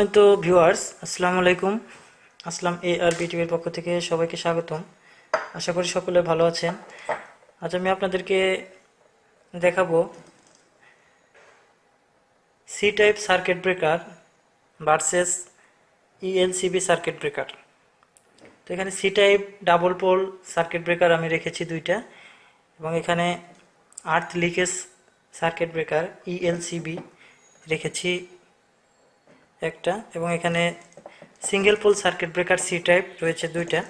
সম্মানিত ভিউয়ার্স, আসসালামু আলাইকুম। আসলাম ARB টিভির পক্ষ থেকে সবাইকে স্বাগতম। আশা করি সকলে ভালো আছেন। আজ আমি আপনাদেরকে দেখাবো C type circuit breaker versus ELCB circuit breaker. তো এখানে C type double pole circuit breaker আমি রেখেছি দুইটা, এবং এখানে earth leakage circuit breaker ELCB রেখেছি একটা, এবং এখানে single pole circuit breaker C type রয়েছে দুইটা।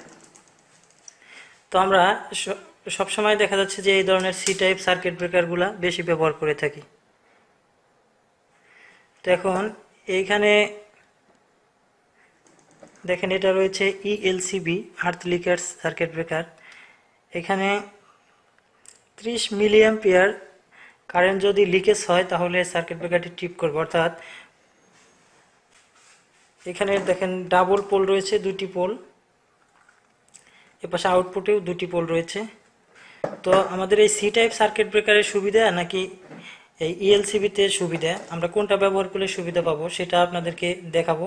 তো আমরা সবসময় দেখা যাচ্ছে যে এই ধরনের সি টাইপ সার্কিট ব্রেকারগুলো বেশি ব্যবহার করে থাকি। তো এখন এইখানে দেখেন, এটা রয়েছে ELCB আর্থ লিকেজ সার্কিট ব্রেকার। এখানে 30 মিলি অ্যাম্পিয়ার কারেন্ট যদি লিকেজ হয় তাহলে সার্কিট ব্রেকারটি ট্রিপ করবে, অর্থাৎ এখানে দেখেন ডাবল পোল রয়েছে, দুটি পোল, এপাশে আউটপুটেও দুটি পোল রয়েছে। তো আমাদের এই সি টাইপ সার্কিট ব্রেকারের সুবিধা নাকি এই ELCBতে সুবিধা, আমরা কোনটা ব্যবহার করলে সুবিধা পাবো সেটা আপনাদেরকে দেখাবো।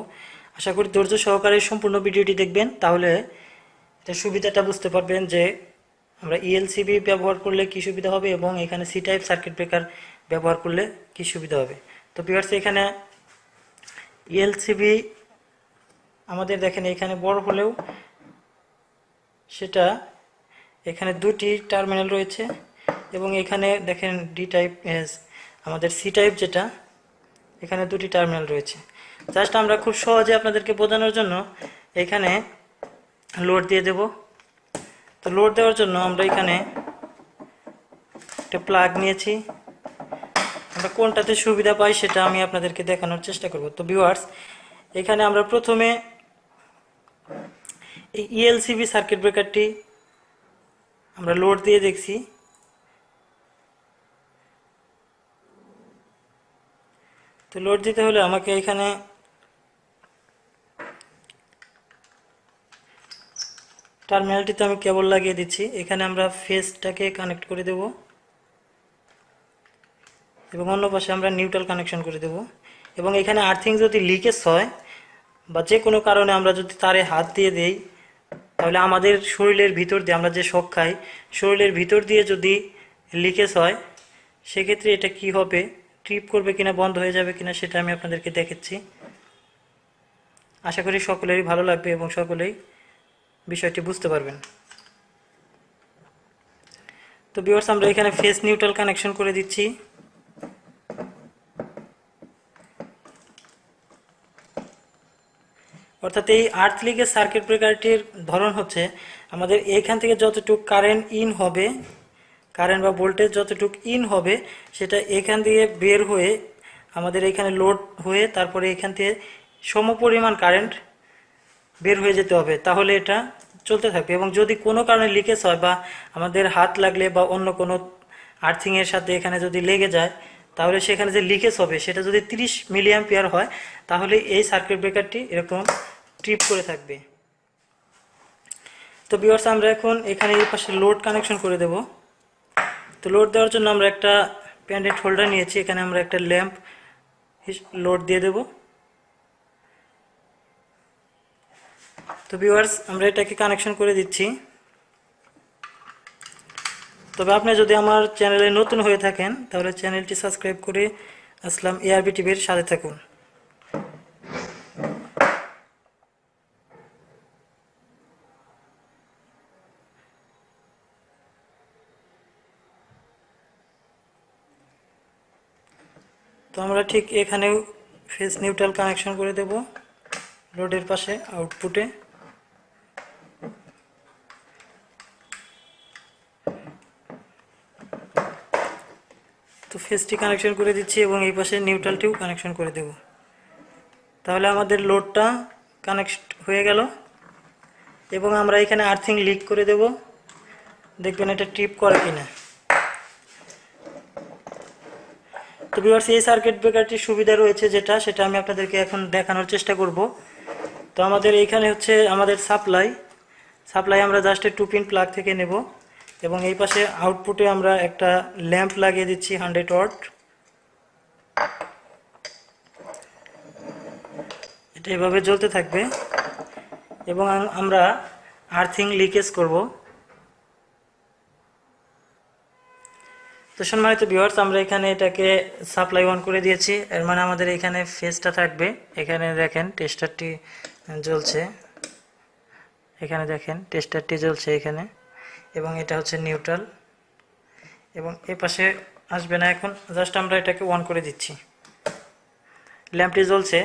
আশা করি ধৈর্য সহকারে সম্পূর্ণ ভিডিওটি দেখবেন, তাহলে এটা সুবিধাটা বুঝতে পারবেন যে আমরা ELCB ব্যবহার করলে কি সুবিধা হবে এবং এখানে সি টাইপ সার্কিট ব্রেকার ব্যবহার করলে কি সুবিধা হবে। তো ভিউয়ার্স, এখানে ELCB আমাদের দেখেন এখানে বড় হলেও সেটা এখানে দুটি টার্মিনাল রয়েছে, এবং এখানে দেখেন ডি টাইপ আমাদের সি টাইপ যেটা, এখানে দুটি টার্মিনাল রয়েছে। জাস্ট আমরা খুব সহজে আপনাদেরকে বোঝানোর জন্য এখানে লোড দিয়ে দেব। তো লোড দেওয়ার জন্য আমরা এখানে একটা প্লাগ নিয়েছি, আমরা কোনটাতে সুবিধা পাই সেটা আমি আপনাদেরকে দেখানোর চেষ্টা করব। তো ভিউয়ার্স, এখানে আমরা প্রথমে এই ELCB সার্কিট ব্রেকারটি আমরা লোড দিয়ে দেখছি। তো লোড দিতে হলে আমাকে এখানে টার্মিনালটিতে আমি কেবল লাগিয়ে দিচ্ছি। এখানে আমরা ফেজটাকে কানেক্ট করে দেব, এবং অন্য পাশে আমরা নিউট্রাল কানেকশন করে দেব। এবং এখানে আর্থিং যদি লিকেজ হয় বা যে কোনো কারণে আমরা যদি তারে হাত দিয়ে দেই, তাহলে আমাদের শরীরের ভিতর দিয়ে, আমরা যে শক খাই, শরীরের ভিতর দিয়ে যদি লিকেজ হয় সেক্ষেত্রে এটা কি হবে, ট্রিপ করবে কিনা, বন্ধ হয়ে যাবে কিনা, সেটা আমি আপনাদেরকে দেখাচ্ছি। আশা করি সকলেরই ভালো লাগবে এবং সকলেই বিষয়টি বুঝতে পারবেন। তো ভিউয়ার্স, আমরা এখানে ফেজ নিউট্রাল কানেকশন করে দিচ্ছি। অর্থাৎ এই আর্থ লিকেজ সার্কিট ব্রেকারটির ধরন হচ্ছে, আমাদের এখান থেকে যতটুকু কারেন্ট ইন হবে, কারেন্ট বা ভোল্টেজ যতটুকু ইন হবে, সেটা এখান দিয়ে বের হয়ে আমাদের এখানে লোড হয়ে তারপরে এখান থেকে সমপরিমাণ কারেন্ট বের হয়ে যেতে হবে, তাহলে এটা চলতে থাকবে। এবং যদি কোনো কারণে লিকেজ হয় বা আমাদের হাত লাগলে বা অন্য কোনো আর্থিংয়ের সাথে এখানে যদি লেগে যায়, তাহলে সেখানে যে লিকেজ হবে সেটা যদি 30 মিলি অ্যাম্পিয়ার হয়, তাহলে এই সার্কিট ব্রেকারটি এরকম ট্রিপ করে থাকবে। তো ভিউয়ার্স, আমরা এখন এখানে এই পাশে লোড কানেকশন করে দেব। তো লোড দেওয়ার জন্য আমরা একটা প্যান্ডেট হোল্ডার নিয়েছি, এখানে আমরা একটা ল্যাম্প লোড দিয়ে দেব। তো ভিউয়ার্স, আমরা এটাকে কানেকশন করে দিচ্ছি। তবে আপনি যদি আমার চ্যানেলে নতুন হয়ে থাকেন তাহলে চ্যানেলটি সাবস্ক্রাইব করে আসলাম ARB টিভির সাথে থাকুন। তো আমরা ঠিক এখানেও ফেজ নিউট্রাল কানেকশন করে দেব লোডের পাশে আউটপুটে। তো ফেজটি কানেকশন করে দিচ্ছি এবং এই পাশে নিউট্রালটিও কানেকশন করে দেব। তাহলে আমাদের লোডটা কানেক্ট হয়ে গেল, এবং আমরা এখানে আর্থিং লিক করে দেব, দেখবেন এটা ট্রিপ করে কিনা। তো ভিউয়ার্স, এই সার্কিট ব্রেকারটির সুবিধা রয়েছে যেটা, সেটা আমি আপনাদেরকে এখন দেখানোর চেষ্টা করব। তো আমাদের এইখানে হচ্ছে আমাদের সাপ্লাই আমরা জাস্ট 2 পিন প্লাগ থেকে নেব, এবং এই পাশে আউটপুটে আমরা একটা ল্যাম্প লাগিয়ে দিচ্ছি 100 ওয়াট। এটা এভাবে জ্বলতে থাকবে এবং আমরা আর্থিং লিকেজ করব। তো সম্মানিত ভিউয়ার্স, আমরা এখানে এটাকে সাপ্লাই অন করে দিয়েছি। এর মানে আমাদের এখানে ফেজটা থাকবে। এখানে দেখেন টেস্টারটি জ্বলছে, এখানে দেখেন টেস্টারটি জ্বলছে এখানে, এবং এটা হচ্ছে নিউট্রাল, এবং এই পাশে আসবে না। এখন জাস্ট আমরা এটাকে অন করে দিচ্ছি, ল্যাম্পটি জ্বলছে।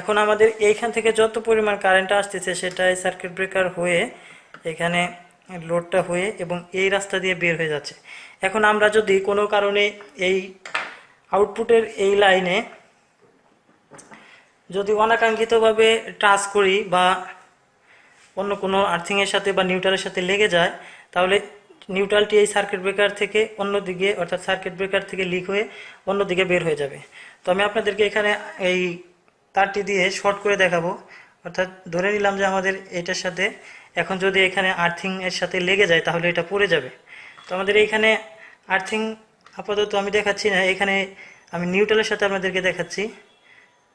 এখন আমাদের এইখান থেকে যত পরিমাণ কারেন্ট আসতেছে সেটাই সার্কিট ব্রেকার হয়ে এখানে লোডটা হয়ে এবং এই রাস্তা দিয়ে বের হয়ে যাচ্ছে। এখন আমরা যদি কোনো কারণে এই আউটপুটের এই লাইনে যদি অনাকাঙ্ক্ষিতভাবে টাচ করি বা অন্য কোনো আর্থিংয়ের সাথে বা নিউট্রালের সাথে লেগে যায়, তাহলে নিউট্রালটি এই সার্কিট ব্রেকার থেকে অন্যদিকে, অর্থাৎ সার্কিট ব্রেকার থেকে লিক হয়ে অন্যদিকে বের হয়ে যাবে। তো আমি আপনাদেরকে এখানে এই তারটি দিয়ে শর্ট করে দেখাবো। অর্থাৎ ধরে নিলাম যে আমাদের এটার সাথে এখন যদি এখানে আর্থিং এর সাথে লেগে যায় তাহলে এটা পড়ে যাবে। তো আমাদের এইখানে আর্থিং আপাতত আমি দেখাচ্ছি না, এখানে আমি নিউট্রালের সাথে আপনাদেরকে দেখাচ্ছি।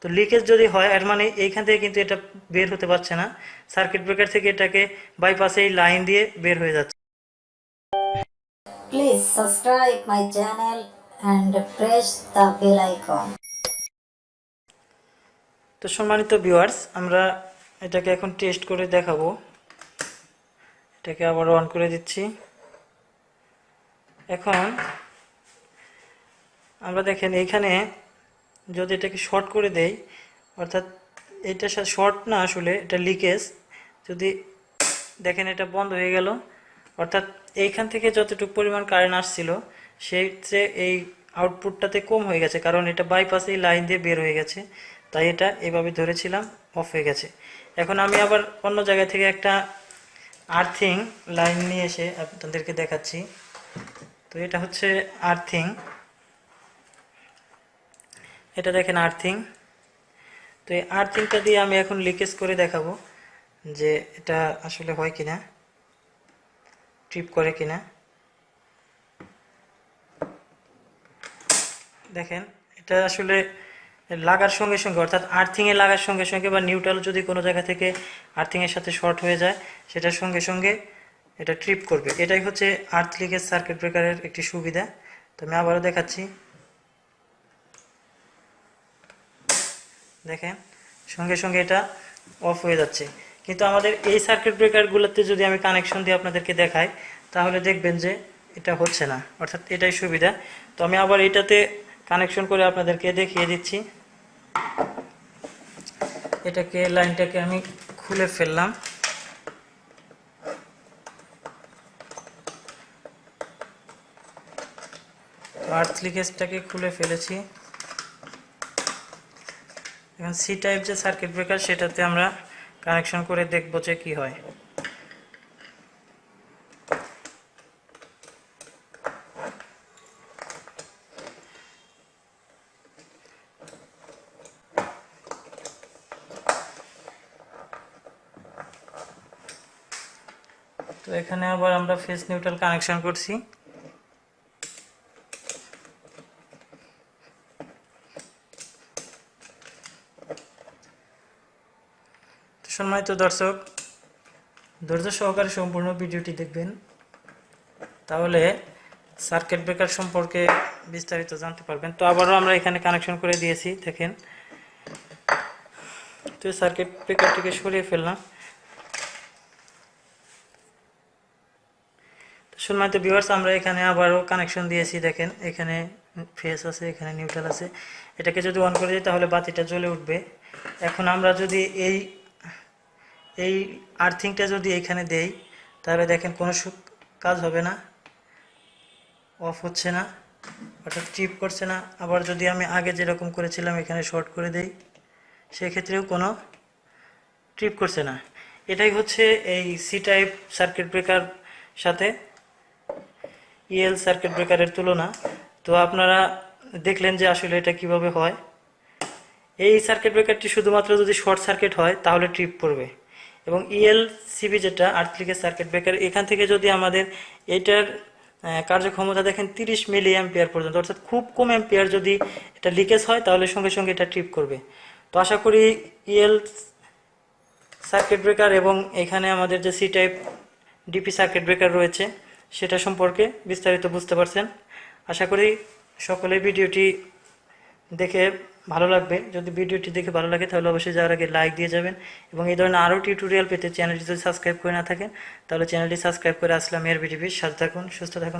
তো লিকেজ যদি হয় এর মানে এইখান থেকে কিন্তু এটা বের হতে পারছে না, সার্কিট ব্রেকার থেকে এটাকে বাইপাসে এই লাইন দিয়ে বের হয়ে যাচ্ছে। Please subscribe my channel and press the bell icon. তো সম্মানিত ভিউয়ার্স, আমরা এটাকে এখন টেস্ট করে দেখাবো। এটাকে আবার অন করে দিচ্ছি। এখন আমরা দেখেন এইখানে যদি এটাকে শর্ট করে দেই, অর্থাৎ এটার সাথে শর্ট না, আসলে এটা লিকেজ, যদি দেখেন এটা বন্ধ হয়ে গেল, অর্থাৎ এইখান থেকে যতটুকু পরিমাণ কারেন্ট আসছিল সেই এই আউটপুটটাতে কম হয়ে গেছে, কারণ এটা বাইপাসে এই লাইন দিয়ে বের হয়ে গেছে, তাই এটা এভাবে ধরেছিলাম, অফ হয়ে গেছে। এখন আমি আবার অন্য জায়গা থেকে একটা আর্থিং লাইন নিয়ে এসে আপনাদেরকে দেখাচ্ছি। তো এটা হচ্ছে আর্থিং, এটা দেখেন আর্থিং। তো এই আর্থিংটা দিয়ে আমি এখন লিকেজ করে দেখাবো যে এটা আসলে হয় কিনা, ট্রিপ করে কিনা। দেখেন এটা আসলে লাগার সঙ্গে সঙ্গে, অর্থাৎ আর্থিংয়ে লাগার সঙ্গে সঙ্গে বা নিউট্রাল যদি কোনো জায়গা থেকে আর্থিংয়ের সাথে শর্ট হয়ে যায় সেটার সঙ্গে সঙ্গে এটা ট্রিপ করবে। এটাই হচ্ছে আর্থ লিকেজ সার্কিট ব্রেকারের একটি সুবিধা। তো আমি আবারও দেখাচ্ছি, দেখেন সঙ্গে সঙ্গে এটা অফ হয়ে যাচ্ছে। কিন্তু আমাদের এই সার্কিট ব্রেকারগুলোতে যদি আমি কানেকশন দিয়ে আপনাদেরকে দেখাই তাহলে দেখবেন যে এটা হচ্ছে না, অর্থাৎ এটাই সুবিধা। তো আমি আবার এটাতে কানেকশন করে আপনাদেরকে দেখিয়ে দিচ্ছি। এটাকে লাইনটাকে আমি খুলে ফেললাম, আর্থ লিকেজটাকে খুলে ফেলেছি। এখন সি টাইপ যে সার্কিট ব্রেকার সেটাতে আমরা কানেকশন করে দেখব যে কি হয়। তো এখানে আবার আমরা ফেজ নিউট্রাল কানেকশন করছি। সম্মানিত দর্শক, ধৈর্য সহকারে সম্পূর্ণ ভিডিওটি দেখবেন, তাহলে সার্কিট ব্রেকার সম্পর্কে বিস্তারিত জানতে পারবেন। তো আবারও আমরা এখানে কানেকশন করে দিয়েছি, দেখেন। তো সার্কিট ব্রেকারটিকে সরিয়ে ফেললাম। সম্মানিত ভিউয়ার্স, আমরা এখানে আবারও কানেকশন দিয়েছি, দেখেন এখানে ফেজ আছে, এখানে নিউট্রাল আছে। এটাকে যদি অন করে দিই তাহলে বাতিটা জ্বলে উঠবে। এখন আমরা যদি এই আর্থিংটা যদি এখানে দেই তাহলে দেখেন কোনো কাজ হবে না, অফ হচ্ছে না, অর্থাৎ ট্রিপ করছে না। আবার যদি আমি আগে যেরকম করেছিলাম এখানে শর্ট করে দেই সেক্ষেত্রেও কোনো ট্রিপ করছে না। এটাই হচ্ছে এই সি টাইপ সার্কিট ব্রেকার সাথে ইএল সার্কিট ব্রেকারের তুলনা। তো আপনারা দেখলেন যে আসলে এটা কিভাবে হয়। এই সার্কিট ব্রেকারটি শুধুমাত্র যদি শর্ট সার্কিট হয় তাহলে ট্রিপ পড়বে, এবং ইএলসিবি যেটা আর্থ লিকেজ সার্কিট ব্রেকার, এখান থেকে যদি আমাদের এটার কার্যক্ষমতা দেখেন 30 মিলি অ্যাম্পিয়ার পর্যন্ত, অর্থাৎ খুব কম অ্যাম্পিয়ার যদি এটা লিকেজ হয় তাহলে সঙ্গে সঙ্গে এটা ট্রিপ করবে। তো আশা করি ইএল সার্কিট ব্রেকার এবং এখানে আমাদের যে C type DP circuit breaker রয়েছে সেটা সম্পর্কে বিস্তারিত বুঝতে পারছেন। আশা করি সকলে ভিডিওটি দেখে ভালো লাগবে। যদি ভিডিওটি দেখে ভালো লাগে তাহলে অবশ্যই যাওয়ার আগে লাইক দিয়ে যাবেন এবং এই ধরনের আরও টিউটোরিয়াল পেতে চ্যানেলটি যদি সাবস্ক্রাইব করে না থাকেন তাহলে চ্যানেলটি সাবস্ক্রাইব করে আসলাম এর ভিডিওর সাথে থাকুন, সুস্থ থাকুন।